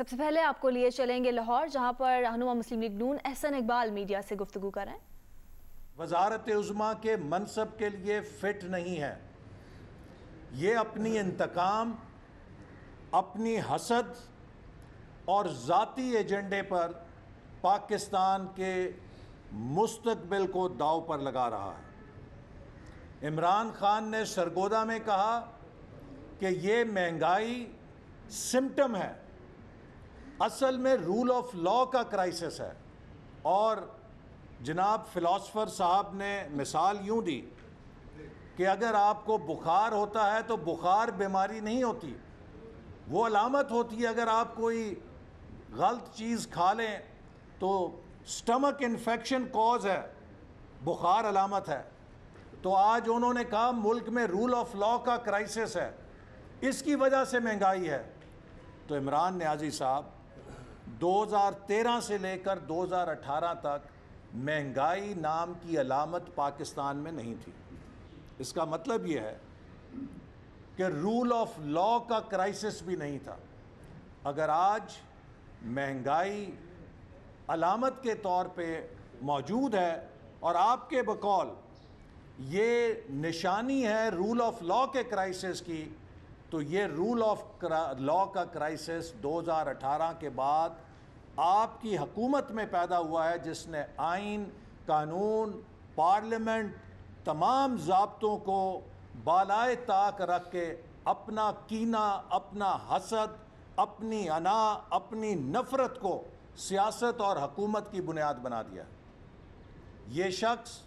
سب سے پہلے آپ کو لیے چلیں گے لاہور، جہاں پر رہنما مسلم لیگ نون احسن اقبال میڈیا سے گفتگو کر رہے ہیں۔ وزارت عظمیٰ کے منصب کے لیے فٹ نہیں ہے۔ یہ اپنی انتقام، اپنی حسد اور ذاتی ایجنڈے پر پاکستان کے مستقبل کو داؤ پر لگا رہا ہے۔ عمران خان نے سرگودا میں کہا کہ یہ مہنگائی سمٹم ہے، اصل میں رول آف لا کا کرائسس ہے۔ اور جناب فلاسفر صاحب نے مثال یوں دی کہ اگر آپ کو بخار ہوتا ہے تو بخار بیماری نہیں ہوتی، وہ علامت ہوتی ہے۔ اگر آپ کوئی غلط چیز کھا لیں تو سٹمک انفیکشن کوز ہے، بخار علامت ہے۔ تو آج انہوں نے کہا ملک میں رول آف لا کا کرائسس ہے، اس کی وجہ سے مہنگائی ہے۔ تو عمران نیازی صاحب 2013 سے لے کر 2018 تک مہنگائی نام کی علامت پاکستان میں نہیں تھی۔ اس کا مطلب یہ ہے کہ رول آف لا کا کرائسس بھی نہیں تھا۔ اگر آج مہنگائی علامت کے طور پہ موجود ہے اور آپ کے بقول یہ نشانی ہے رول آف لا کے کرائسس کی، تو یہ رول آف لا کا کرائسس 2018 کے بعد آپ کی حکومت میں پیدا ہوا ہے، جس نے آئین، قانون، پارلیمنٹ، تمام ضابطوں کو بالائے طاق رکھ کے اپنا کینہ، اپنا حسد، اپنی انا، اپنی نفرت کو سیاست اور حکومت کی بنیاد بنا دیا۔ یہ شخص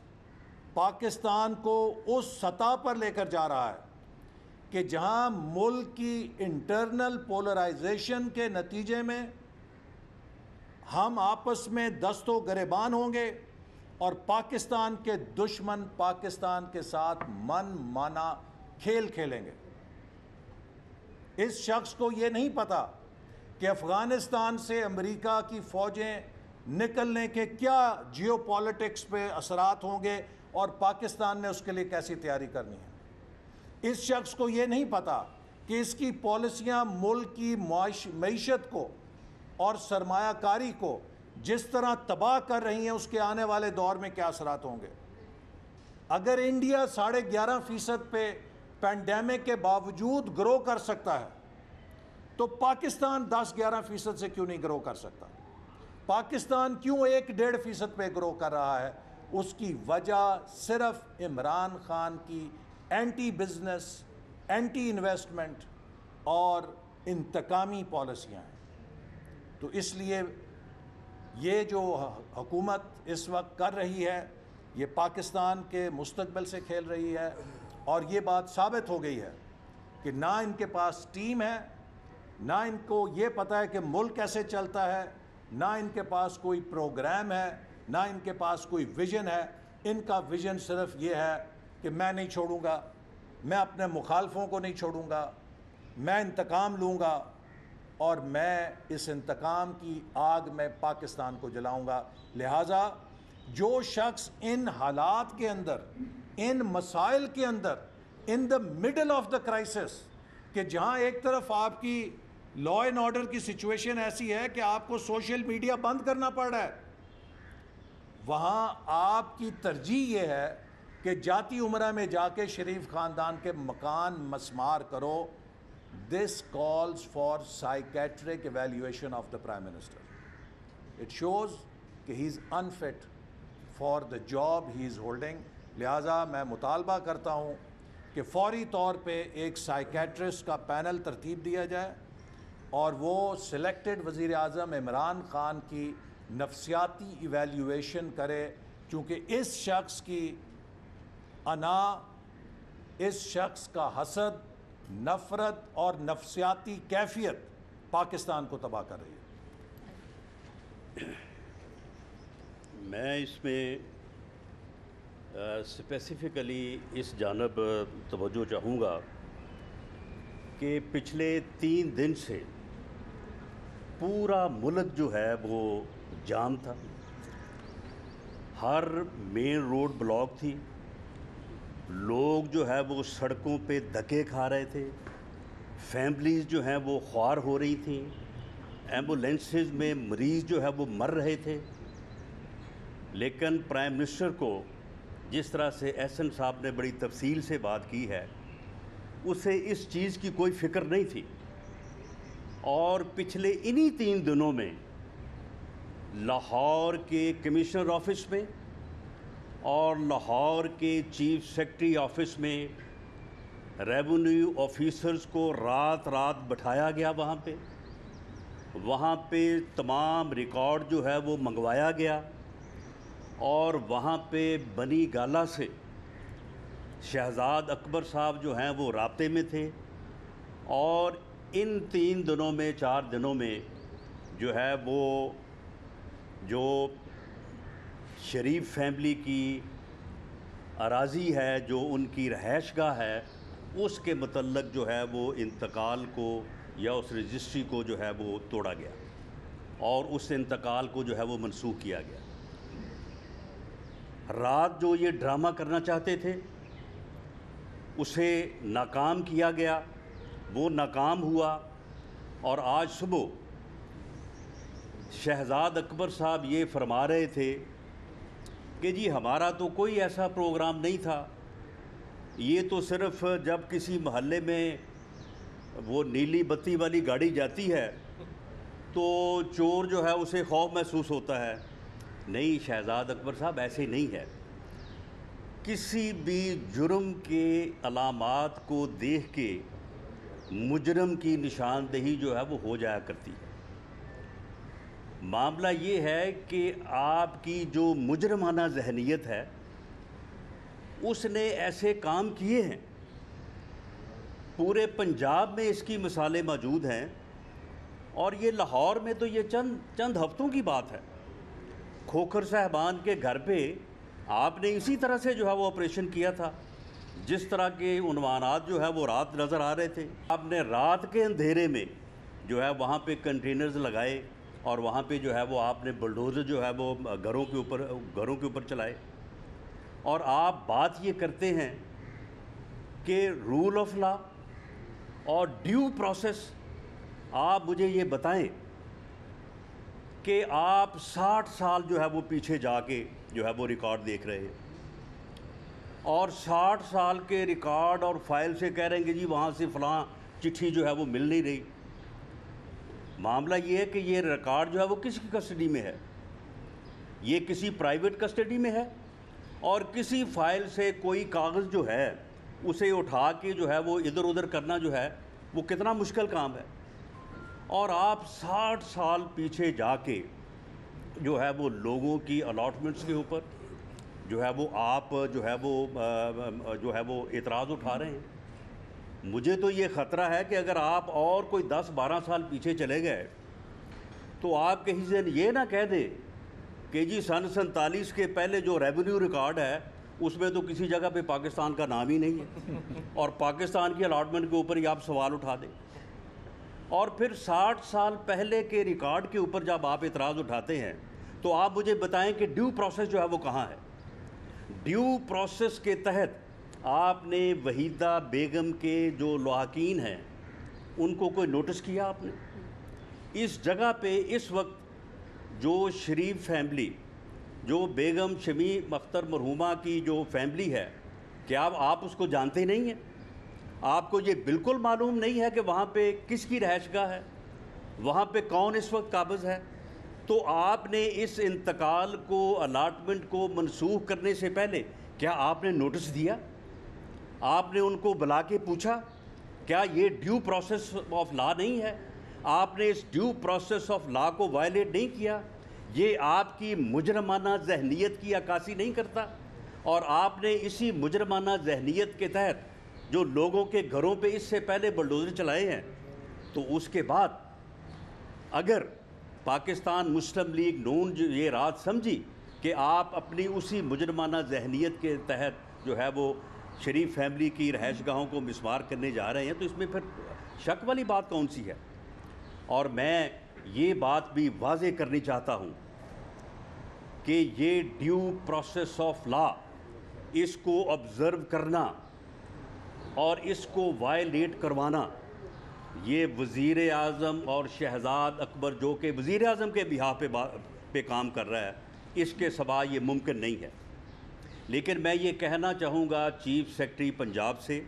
پاکستان کو اس سطح پر لے کر جا رہا ہے کہ جہاں ملک کی انٹرنل پولرائزیشن کے نتیجے میں ہم آپس میں دست و گریبان ہوں گے اور پاکستان کے دشمن پاکستان کے ساتھ من مانا کھیل کھیلیں گے۔ اس شخص کو یہ نہیں پتا کہ افغانستان سے امریکہ کی فوجیں نکلنے کے کیا جیو پالیٹکس پہ اثرات ہوں گے اور پاکستان نے اس کے لیے کیسی تیاری کرنی ہے۔ اس شخص کو یہ نہیں پتا کہ اس کی پالیسیاں ملک کی معیشت کو اور سرمایہ کاری کو جس طرح تباہ کر رہی ہیں، اس کے آنے والے دور میں کیا اثرات ہوں گے۔ اگر انڈیا 11.5% پہ پینڈیمک کے باوجود گرو کر سکتا ہے تو پاکستان 10-11% سے کیوں نہیں گرو کر سکتا؟ پاکستان کیوں 1-1.5% پہ گرو کر رہا ہے؟ اس کی وجہ صرف عمران خان کی اینٹی بزنس، اینٹی انویسٹمنٹ اور انتقامی پالیسیاں ہیں۔ تو اس لیے یہ جو حکومت اس وقت کر رہی ہے، یہ پاکستان کے مستقبل سے کھیل رہی ہے، اور یہ بات ثابت ہو گئی ہے کہ نہ ان کے پاس ٹیم ہے، نہ ان کو یہ پتہ ہے کہ ملک کیسے چلتا ہے، نہ ان کے پاس کوئی پروگرام ہے، نہ ان کے پاس کوئی ویژن ہے۔ ان کا ویژن صرف یہ ہے کہ میں نہیں چھوڑوں گا، میں اپنے مخالفوں کو نہیں چھوڑوں گا، میں انتقام لوں گا اور میں اس انتقام کی آگ میں پاکستان کو جلاؤں گا۔ لہٰذا جو شخص ان حالات کے اندر، ان مسائل کے اندر، in the middle of the crisis, کہ جہاں ایک طرف آپ کی لا اینڈ آرڈر کی سچویشن ایسی ہے کہ آپ کو سوشل میڈیا بند کرنا پڑ رہا ہے، وہاں آپ کی ترجیح یہ ہے کہ جاتی عمرہ میں جا کے شریف خاندان کے مکان مسمار کرو۔ This calls for psychiatric evaluation of the Prime Minister. It shows کہ he is unfit for the job he is holding. لہٰذا میں مطالبہ کرتا ہوں کہ فوری طور پہ ایک سائیکیٹرسٹ کا پینل ترتیب دیا جائے اور وہ سلیکٹڈ وزیر اعظم عمران خان کی نفسیاتی ایویلیویشن کرے، چونکہ اس شخص کی انا، اس شخص کا حسد، نفرت اور نفسیاتی کیفیت پاکستان کو تباہ کر رہی ہے۔ میں اس میں اسپیسیفکلی اس جانب توجہ چاہوں گا کہ پچھلے 3 دن سے پورا ملک جو ہے وہ جام تھا، ہر مین روڈ بلاک تھی، لوگ جو ہے وہ سڑکوں پہ دھکے کھا رہے تھے، فیملیز جو ہیں وہ خوار ہو رہی تھیں، ایمبولینسز میں مریض جو ہے وہ مر رہے تھے، لیکن پرائم منسٹر کو جس طرح سے احسن صاحب نے بڑی تفصیل سے بات کی ہے، اسے اس چیز کی کوئی فکر نہیں تھی۔ اور پچھلے انہی 3 دنوں میں لاہور کے کمشنر آفس میں اور لاہور کے چیف سیکرٹری آفس میں ریونیو آفیسرز کو رات بٹھایا گیا، وہاں پہ تمام ریکارڈ جو ہے وہ منگوایا گیا، اور وہاں پہ بنی گالہ سے شہزاد اکبر صاحب جو ہیں وہ رابطے میں تھے، اور ان 3 دنوں میں 4 دنوں میں جو ہے وہ جو شریف فیملی کی اراضی ہے، جو ان کی رہائش گاہ ہے، اس کے متعلق جو ہے وہ انتقال کو یا اس رجسٹری کو جو ہے وہ توڑا گیا اور اس انتقال کو جو ہے وہ منسوخ کیا گیا۔ رات جو یہ ڈرامہ کرنا چاہتے تھے اسے ناکام کیا گیا، وہ ناکام ہوا، اور آج صبح شہزاد اکبر صاحب یہ فرما رہے تھے کہ جی ہمارا تو کوئی ایسا پروگرام نہیں تھا، یہ تو صرف جب کسی محلے میں وہ نیلی بتی والی گاڑی جاتی ہے تو چور جو ہے اسے خوف محسوس ہوتا ہے۔ نہیں شہزاد اکبر صاحب، ایسے نہیں ہے۔ کسی بھی جرم کے علامات کو دیکھ کے مجرم کی نشاندہی جو ہے وہ ہو جایا کرتی ہے۔ معاملہ یہ ہے کہ آپ کی جو مجرمانہ ذہنیت ہے اس نے ایسے کام کیے ہیں، پورے پنجاب میں اس کی مثالیں موجود ہیں، اور یہ لاہور میں تو یہ چند ہفتوں کی بات ہے۔ کھوکھر صاحبان کے گھر پہ آپ نے اسی طرح سے جو ہے وہ آپریشن کیا تھا، جس طرح کے عنوانات جو ہے وہ رات نظر آ رہے تھے۔ آپ نے رات کے اندھیرے میں جو ہے وہاں پہ کنٹینرز لگائے، اور وہاں پہ جو ہے وہ آپ نے بلڈوزر جو ہے وہ گھروں کے اوپر چلائے، اور آپ بات یہ کرتے ہیں کہ رول آف لا اور ڈیو پروسیس۔ آپ مجھے یہ بتائیں کہ آپ 60 سال جو ہے وہ پیچھے جا کے جو ہے وہ ریکارڈ دیکھ رہے ہیں، اور 60 سال کے ریکارڈ اور فائل سے کہہ رہے ہیں کہ جی وہاں سے فلاں چٹھی جو ہے وہ مل نہیں رہی۔ معاملہ یہ ہے کہ یہ ریکارڈ جو ہے وہ کس کی کسٹڈی میں ہے؟ یہ کسی پرائیویٹ کسٹڈی میں ہے، اور کسی فائل سے کوئی کاغذ جو ہے اسے اٹھا کے جو ہے وہ ادھر ادھر کرنا جو ہے وہ کتنا مشکل کام ہے۔ اور آپ 60 سال پیچھے جا کے جو ہے وہ لوگوں کی الاٹمنٹس کے اوپر جو ہے وہ آپ جو ہے وہ اعتراض اٹھا رہے ہیں۔ مجھے تو یہ خطرہ ہے کہ اگر آپ اور کوئی 10-12 سال پیچھے چلے گئے تو آپ کہیں سے یہ نہ کہہ دیں کہ جی سن 47 کے پہلے جو ریونیو ریکارڈ ہے اس میں تو کسی جگہ پہ پاکستان کا نام ہی نہیں ہے، اور پاکستان کی الاٹمنٹ کے اوپر ہی آپ سوال اٹھا دیں۔ اور پھر 60 سال پہلے کے ریکارڈ کے اوپر جب آپ اعتراض اٹھاتے ہیں تو آپ مجھے بتائیں کہ ڈیو پروسیس جو ہے وہ کہاں ہے؟ ڈیو پروسیس کے تحت آپ نے وحیدہ بیگم کے جو لواحقین ہیں ان کو کوئی نوٹس کیا آپ نے؟ اس جگہ پہ اس وقت جو شریف فیملی، جو بیگم شمیم اختر مرحومہ کی جو فیملی ہے، کیا آپ اس کو جانتے نہیں ہیں؟ آپ کو یہ بالکل معلوم نہیں ہے کہ وہاں پہ کس کی رہائش گاہ ہے، وہاں پہ کون اس وقت قابض ہے؟ تو آپ نے اس انتقال کو، الاٹمنٹ کو منسوخ کرنے سے پہلے کیا آپ نے نوٹس دیا؟ آپ نے ان کو بلا کے پوچھا کیا یہ ڈیو پروسیس آف لا نہیں ہے؟ آپ نے اس ڈیو پروسیس آف لا کو وائلیٹ نہیں کیا؟ یہ آپ کی مجرمانہ ذہنیت کی عکاسی نہیں کرتا؟ اور آپ نے اسی مجرمانہ ذہنیت کے تحت جو لوگوں کے گھروں پہ اس سے پہلے بلڈوزر چلائے ہیں، تو اس کے بعد اگر پاکستان مسلم لیگ نون جو یہ رات سمجھی کہ آپ اپنی اسی مجرمانہ ذہنیت کے تحت جو ہے وہ شریف فیملی کی رہائش گاہوں کو مسمار کرنے جا رہے ہیں، تو اس میں پھر شک والی بات کون سی ہے؟ اور میں یہ بات بھی واضح کرنی چاہتا ہوں کہ یہ ڈیو پروسیس آف لا، اس کو آبزرو کرنا اور اس کو وائلیٹ کروانا یہ وزیر اعظم اور شہزاد اکبر جو کہ وزیر اعظم کے بہاف پہ کام کر رہا ہے، اس کے سوا یہ ممکن نہیں ہے۔ لیکن میں یہ کہنا چاہوں گا چیف سیکرٹری پنجاب سے،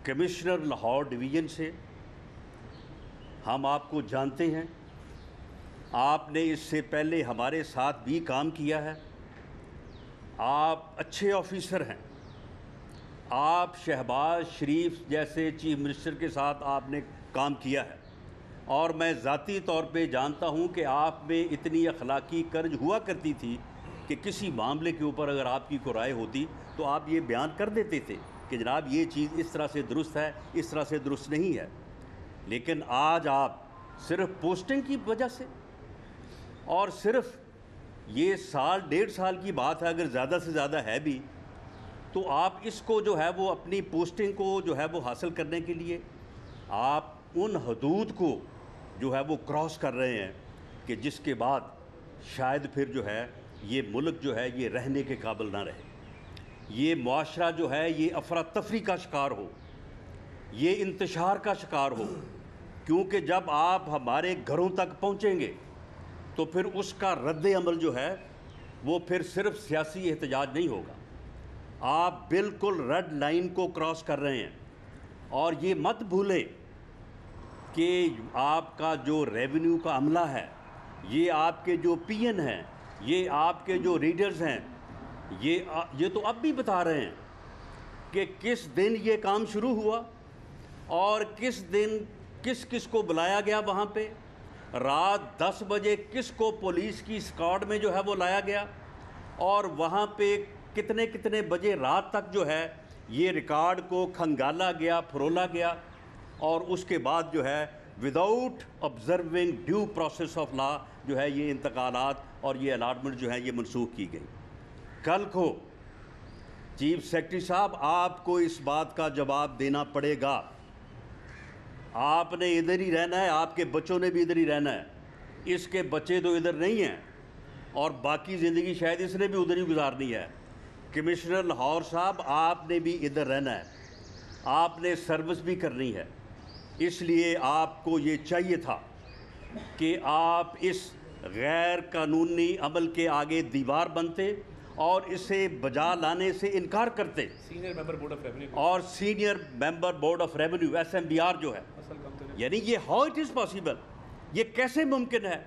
کمشنر لاہور ڈویژن سے، ہم آپ کو جانتے ہیں، آپ نے اس سے پہلے ہمارے ساتھ بھی کام کیا ہے، آپ اچھے آفیسر ہیں، آپ شہباز شریف جیسے چیف منسٹر کے ساتھ آپ نے کام کیا ہے، اور میں ذاتی طور پہ جانتا ہوں کہ آپ میں اتنی اخلاقی کرج ہوا کرتی تھی کہ کسی معاملے کے اوپر اگر آپ کی کوئی رائے ہوتی تو آپ یہ بیان کر دیتے تھے کہ جناب یہ چیز اس طرح سے درست ہے، اس طرح سے درست نہیں ہے۔ لیکن آج آپ صرف پوسٹنگ کی وجہ سے، اور صرف یہ سال ڈیڑھ سال کی بات ہے، اگر زیادہ سے زیادہ ہے بھی، تو آپ اس کو جو ہے وہ اپنی پوسٹنگ کو جو ہے وہ حاصل کرنے کے لیے آپ ان حدود کو جو ہے وہ کراس کر رہے ہیں کہ جس کے بعد شاید پھر جو ہے یہ ملک جو ہے یہ رہنے کے قابل نہ رہے، یہ معاشرہ جو ہے یہ افراتفری کا شکار ہو، یہ انتشار کا شکار ہو، کیونکہ جب آپ ہمارے گھروں تک پہنچیں گے تو پھر اس کا رد عمل جو ہے وہ پھر صرف سیاسی احتجاج نہیں ہوگا، آپ بالکل ریڈ لائن کو کراس کر رہے ہیں۔ اور یہ مت بھولیں کہ آپ کا جو ریونیو کا عملہ ہے، یہ آپ کے جو پی این ہیں، یہ آپ کے جو ریڈرز ہیں، یہ تو اب بھی بتا رہے ہیں کہ کس دن یہ کام شروع ہوا اور کس دن کس کو بلایا گیا، وہاں پہ رات 10 بجے کس کو پولیس کی اسکواڈ میں جو ہے وہ لایا گیا، اور وہاں پہ کتنے بجے رات تک جو ہے یہ ریکارڈ کو کھنگالا گیا، پھرولا گیا، اور اس کے بعد جو ہے without observing due process of law جو ہے یہ انتقالات اور یہ الاٹمنٹ جو ہے یہ منسوخ کی گئی۔ کل کو چیف سیکرٹری صاحب آپ کو اس بات کا جواب دینا پڑے گا، آپ نے ادھر ہی رہنا ہے، آپ کے بچوں نے بھی ادھر ہی رہنا ہے، اس کے بچے تو ادھر نہیں ہیں اور باقی زندگی شاید اس نے بھی ادھر ہی گزارنی ہے۔ کمشنر لاہور صاحب آپ نے بھی ادھر رہنا ہے، آپ نے سروس بھی کرنی ہے، اس لیے آپ کو یہ چاہیے تھا کہ آپ اس غیر قانونی عمل کے آگے دیوار بنتے اور اسے بجا لانے سے انکار کرتے، اور senior member board of revenue SMBR جو ہے، یعنی یہ ہاؤ اٹ از پاسبل، یہ کیسے ممکن ہے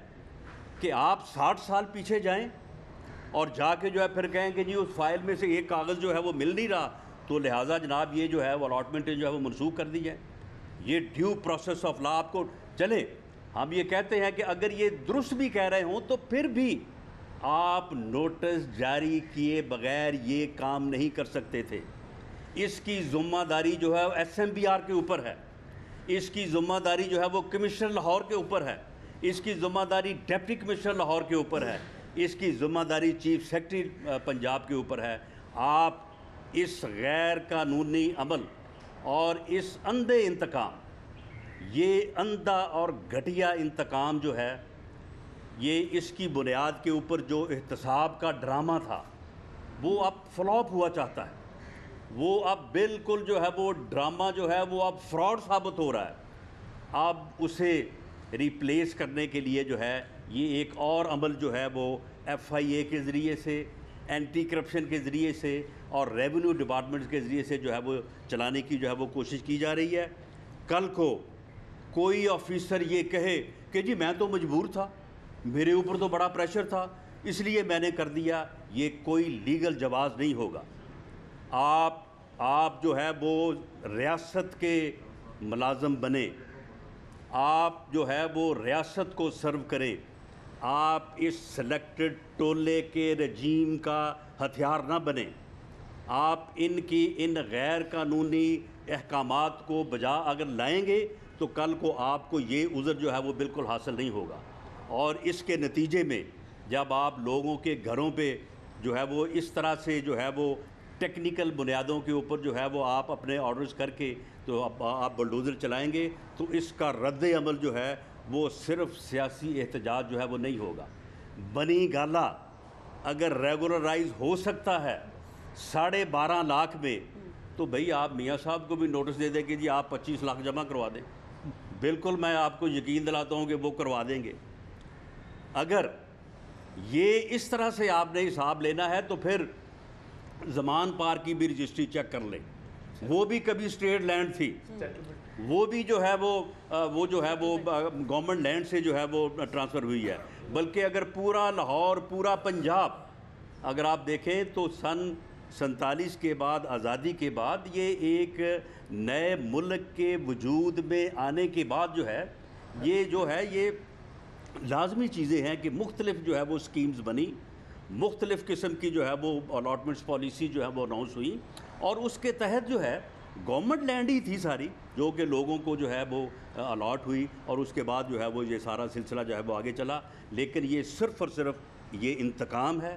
کہ آپ 60 سال پیچھے جائیں اور جا کے جو ہے پھر کہیں کہ جی اس فائل میں سے ایک کاغذ جو ہے وہ مل نہیں رہا، تو لہٰذا جناب یہ جو ہے وہ الاٹمنٹ جو ہے وہ منسوخ کر دی جائے۔ یہ ڈیو پروسیس آف لا آپ کو چلے، ہم یہ کہتے ہیں کہ اگر یہ درست بھی کہہ رہے ہوں تو پھر بھی آپ نوٹس جاری کیے بغیر یہ کام نہیں کر سکتے تھے۔ اس کی ذمہ داری جو ہے SMBR کے اوپر ہے، اس کی ذمہ داری جو ہے وہ کمشنر لاہور کے اوپر ہے، اس کی ذمہ داری ڈپٹی کمشنر لاہور کے اوپر ہے، اس کی ذمہ داری چیف سیکرٹری پنجاب کے اوپر ہے۔ آپ اس غیر قانونی عمل اور اس اندھے انتقام، یہ اندھا اور گھٹیا انتقام جو ہے، یہ اس کی بنیاد کے اوپر جو احتساب کا ڈرامہ تھا وہ اب فلاپ ہوا چاہتا ہے، وہ اب بالکل جو ہے وہ ڈرامہ جو ہے وہ اب فراڈ ثابت ہو رہا ہے۔ اب اسے ریپلیس کرنے کے لیے جو ہے یہ ایک اور عمل جو ہے وہ FIA کے ذریعے سے، اینٹی کرپشن کے ذریعے سے اور ریونیو ڈپارٹمنٹ کے ذریعے سے جو ہے وہ چلانے کی جو ہے وہ کوشش کی جا رہی ہے۔ کل کو کوئی آفیسر یہ کہے کہ جی میں تو مجبور تھا، میرے اوپر تو بڑا پریشر تھا اس لیے میں نے کر دیا، یہ کوئی لیگل جواز نہیں ہوگا۔ آپ جو ہے وہ ریاست کے ملازم بنیں، آپ جو ہے وہ ریاست کو سرو کریں، آپ اس سلیکٹڈ ٹولے کے رجیم کا ہتھیار نہ بنیں۔ آپ ان غیر قانونی احکامات کو بجا اگر لائیں گے تو کل کو آپ کو یہ عذر جو ہے وہ بالکل حاصل نہیں ہوگا، اور اس کے نتیجے میں جب آپ لوگوں کے گھروں پہ جو ہے وہ اس طرح سے جو ہے وہ ٹیکنیکل بنیادوں کے اوپر جو ہے وہ آپ اپنے آرڈرز کر کے تو آپ بلڈوزر چلائیں گے تو اس کا رد عمل جو ہے وہ صرف سیاسی احتجاج جو ہے وہ نہیں ہوگا۔ بنی گالا اگر ریگولرائز ہو سکتا ہے 12.5 لاکھ میں، تو بھئی آپ میاں صاحب کو بھی نوٹس دے دیں کہ جی آپ 25 لاکھ جمع کروا دیں. بالکل میں آپ کو یقین دلاتا ہوں کہ وہ کروا دیں گے. اگر یہ اس طرح سے آپ نے حساب لینا ہے تو پھر زمان پارک کی بھی رجسٹری چیک کر لیں. وہ بھی کبھی اسٹیٹ لینڈ تھی, وہ بھی جو ہے وہ گورنمنٹ لینڈ سے جو ہے وہ ٹرانسفر ہوئی ہے. بلکہ اگر پورا لاہور, پورا پنجاب اگر آپ دیکھیں تو سن 47 کے بعد, آزادی کے بعد, یہ ایک نئے ملک کے وجود میں آنے کے بعد یہ لازمی چیزیں ہیں کہ مختلف جو ہے وہ اسکیمز بنی, مختلف قسم کی جو ہے وہ الاٹمنٹس پالیسی جو ہے وہ اناؤنس ہوئی, اور اس کے تحت جو ہے گورنمنٹ لینڈ ہی تھی ساری جو کہ لوگوں کو جو ہے وہ الاٹ ہوئی, اور اس کے بعد جو ہے وہ یہ سارا سلسلہ جو ہے وہ آگے چلا. لیکن یہ صرف اور صرف یہ انتقام ہے,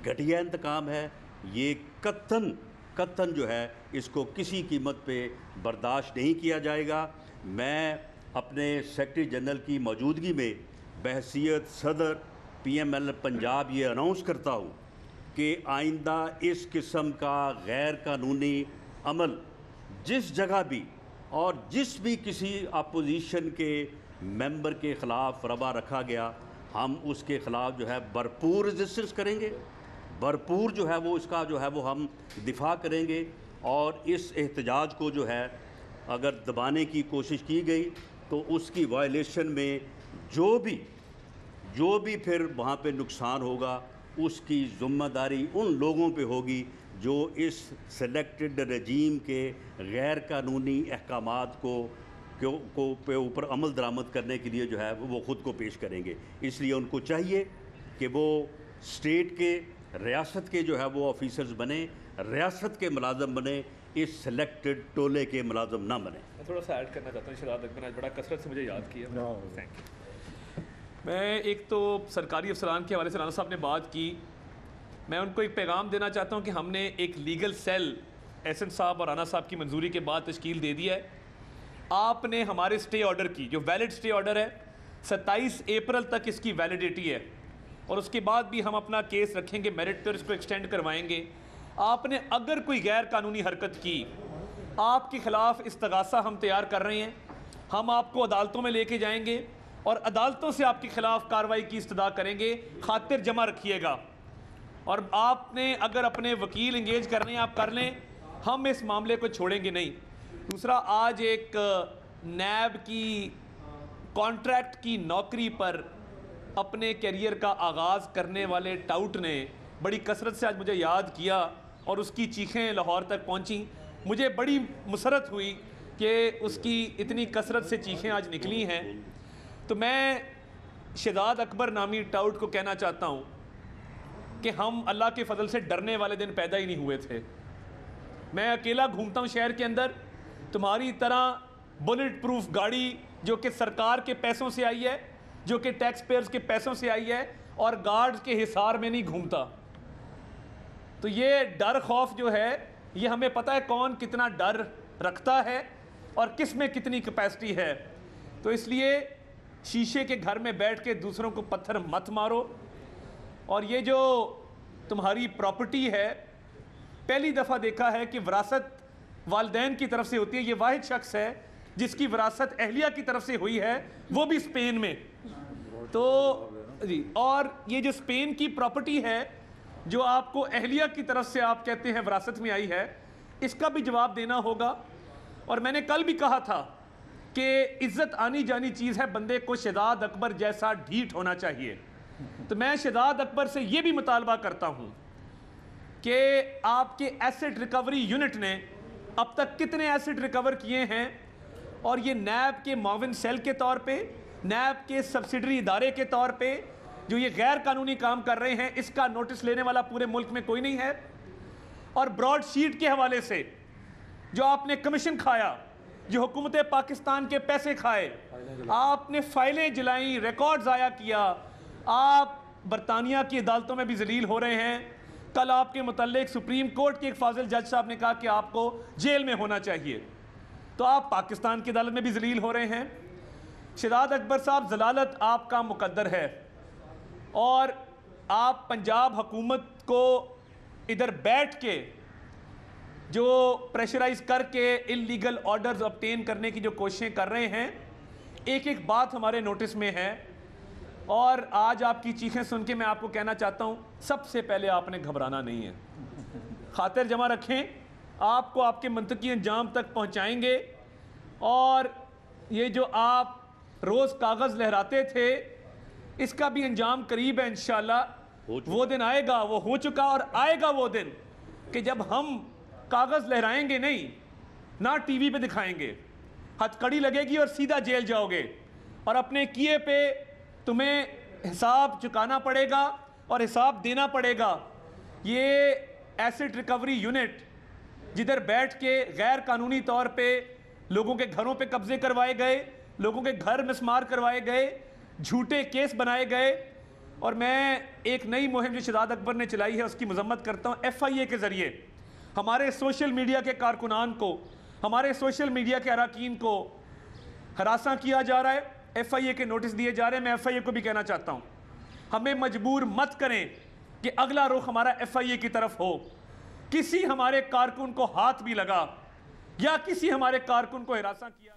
گھٹیا انتقام ہے. یہ قطعاً جو ہے اس کو کسی قیمت پہ برداشت نہیں کیا جائے گا. میں اپنے سیکرٹری جنرل کی موجودگی میں بحیثیت صدر PML پنجاب یہ اناؤنس کرتا ہوں کہ آئندہ اس قسم کا غیر قانونی عمل جس جگہ بھی اور جس بھی کسی اپوزیشن کے ممبر کے خلاف روا رکھا گیا, ہم اس کے خلاف جو ہے بھرپور ریزسٹنس کریں گے, بھرپور جو ہے وہ اس کا جو ہے وہ ہم دفاع کریں گے. اور اس احتجاج کو جو ہے اگر دبانے کی کوشش کی گئی تو اس کی وائلیشن میں جو بھی پھر وہاں پہ نقصان ہوگا اس کی ذمہ داری ان لوگوں پہ ہوگی جو اس سلیکٹڈ رجیم کے غیر قانونی احکامات کو اوپر عمل درآمد کرنے کے لیے جو ہے وہ خود کو پیش کریں گے. اس لیے ان کو چاہیے کہ وہ اسٹیٹ کے, ریاست کے جو ہے وہ آفیسرز بنیں, ریاست کے ملازم بنیں, اس سلیکٹڈ ٹولے کے ملازم نہ بنیں. میں تھوڑا سا ایڈ کرنا چاہتا ہوں. شہزاد اکبر نے بڑا کثرت سے مجھے یاد کیا. Thank you. میں ایک تو سرکاری افسران کے حوالے سے رانا صاحب نے بات کی, میں ان کو ایک پیغام دینا چاہتا ہوں کہ ہم نے ایک لیگل سیل احسن صاحب اور رانا صاحب کی منظوری کے بعد تشکیل دے دی ہے. آپ نے ہمارے اسٹے آرڈر کی, جو ویلڈ اسٹے آرڈر ہے 27 اپریل تک اس کی ویلیڈیٹی ہے, اور اس کے بعد بھی ہم اپنا کیس رکھیں گے میرٹ پر, اس کو ایکسٹینڈ کروائیں گے. آپ نے اگر کوئی غیر قانونی حرکت کی, آپ کے خلاف استغاثہ ہم تیار کر رہے ہیں. ہم آپ کو عدالتوں میں لے کے جائیں گے اور عدالتوں سے آپ کے خلاف کارروائی کی استدعا کریں گے. خاطر جمع رکھیے گا, اور آپ نے اگر اپنے وکیل انگیج کرنے ہیں آپ کر لیں, ہم اس معاملے کو چھوڑیں گے نہیں. دوسرا, آج ایک نیب کی کانٹریکٹ کی نوکری پر اپنے کیریئر کا آغاز کرنے والے ٹاؤٹ نے بڑی کثرت سے آج مجھے یاد کیا, اور اس کی چیخیں لاہور تک پہنچیں. مجھے بڑی مسرت ہوئی کہ اس کی اتنی کثرت سے چیخیں آج نکلی ہیں. تو میں شہزاد اکبر نامی ٹاؤٹ کو کہنا چاہتا ہوں کہ ہم اللہ کے فضل سے ڈرنے والے دن پیدا ہی نہیں ہوئے تھے. میں اکیلا گھومتا ہوں شہر کے اندر, تمہاری طرح بلٹ پروف گاڑی جو کہ سرکار کے پیسوں سے آئی ہے, جو کہ ٹیکس پیئرز کے پیسوں سے آئی ہے, اور گارڈز کے حصار میں نہیں گھومتا. تو یہ ڈر خوف جو ہے, یہ ہمیں پتہ ہے کون کتنا ڈر رکھتا ہے اور کس میں کتنی کیپیسٹی ہے. تو اس لیے شیشے کے گھر میں بیٹھ کے دوسروں کو پتھر مت مارو. اور یہ جو تمہاری پراپرٹی ہے, پہلی دفعہ دیکھا ہے کہ وراثت والدین کی طرف سے ہوتی ہے. یہ واحد شخص ہے جس کی وراثت اہلیہ کی طرف سے ہوئی ہے, وہ بھی اسپین میں. تو جی, اور یہ جو اسپین کی پراپرٹی ہے جو آپ کو اہلیہ کی طرف سے آپ کہتے ہیں وراثت میں آئی ہے, اس کا بھی جواب دینا ہوگا. اور میں نے کل بھی کہا تھا کہ عزت آنی جانی چیز ہے, بندے کو شہزاد اکبر جیسا ڈھیٹ ہونا چاہیے. تو میں شہزاد اکبر سے یہ بھی مطالبہ کرتا ہوں کہ آپ کے ایسٹ ریکوری یونٹ نے اب تک کتنے ایسٹ ریکور کیے ہیں, اور یہ نیب کے معاون سیل کے طور پہ, نیب کے سبسیڈری ادارے کے طور پہ جو یہ غیر قانونی کام کر رہے ہیں, اس کا نوٹس لینے والا پورے ملک میں کوئی نہیں ہے. اور براڈ شیٹ کے حوالے سے جو آپ نے کمیشن کھایا, جو حکومت پاکستان کے پیسے کھائے, آپ نے فائلیں جلائیں, ریکارڈ ضائع کیا, آپ برطانیہ کی عدالتوں میں بھی ذلیل ہو رہے ہیں. کل آپ کے متعلق سپریم کورٹ کے ایک فاضل جج صاحب نے کہا کہ آپ کو جیل میں ہونا چاہیے, تو آپ پاکستان کی عدالت میں بھی ذلیل ہو رہے ہیں. شہزاد اکبر صاحب, ضلالت آپ کا مقدر ہے, اور آپ پنجاب حکومت کو ادھر بیٹھ کے جو پریشرائز کر کے انلیگل آرڈرز obtain کرنے کی جو کوششیں کر رہے ہیں، ایک ایک بات ہمارے نوٹس میں ہے، اور آج آپ کی چیخیں سن کے میں آپ کو کہنا چاہتا ہوں، سب سے پہلے آپ نے گھبرانا نہیں ہے، خاطر جمع رکھیں، آپ کو آپ کے منطقی انجام تک پہنچائیں گے، اور یہ جو آپ روز کاغذ لہراتے تھے اس کا بھی انجام قریب ہے انشاءاللہ۔ وہ دن آئے گا، وہ ہو چکا اور آئے گا وہ دن کہ جب ہم کاغذ لہرائیں گے نہیں، نہ ٹی وی پہ دکھائیں گے، ہتھ کڑی لگے گی اور سیدھا جیل جاؤ گے، اور اپنے کیے پہ تمہیں حساب چکانا پڑے گا اور حساب دینا پڑے گا۔ یہ ایسٹ ریکوری یونٹ جدھر بیٹھ کے غیر قانونی طور پہ لوگوں کے گھروں پہ قبضے کروائے گئے، لوگوں کے گھر مسمار کروائے گئے، جھوٹے کیس بنائے گئے، اور میں ایک نئی مہم جو شہزاد اکبر نے چلائی ہے اس کی مذمت کرتا ہوں۔ ایف آئی اے کے ذریعے ہمارے سوشل میڈیا کے کارکنان کو، ہمارے سوشل میڈیا کے اراکین کو ہراساں کیا جا رہا ہے، ایف آئی اے کے نوٹس دیے جا رہے ہیں۔ میں ایف آئی اے کو بھی کہنا چاہتا ہوں، ہمیں مجبور مت کریں کہ اگلا رخ ہمارا ایف آئی اے کی طرف ہو۔ کسی ہمارے کارکن کو ہاتھ بھی لگا یا کسی ہمارے کارکن کو ہراساں کیا۔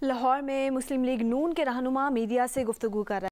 لاہور میں مسلم لیگ نون کے رہنما میڈیا سے گفتگو کر رہے ہیں۔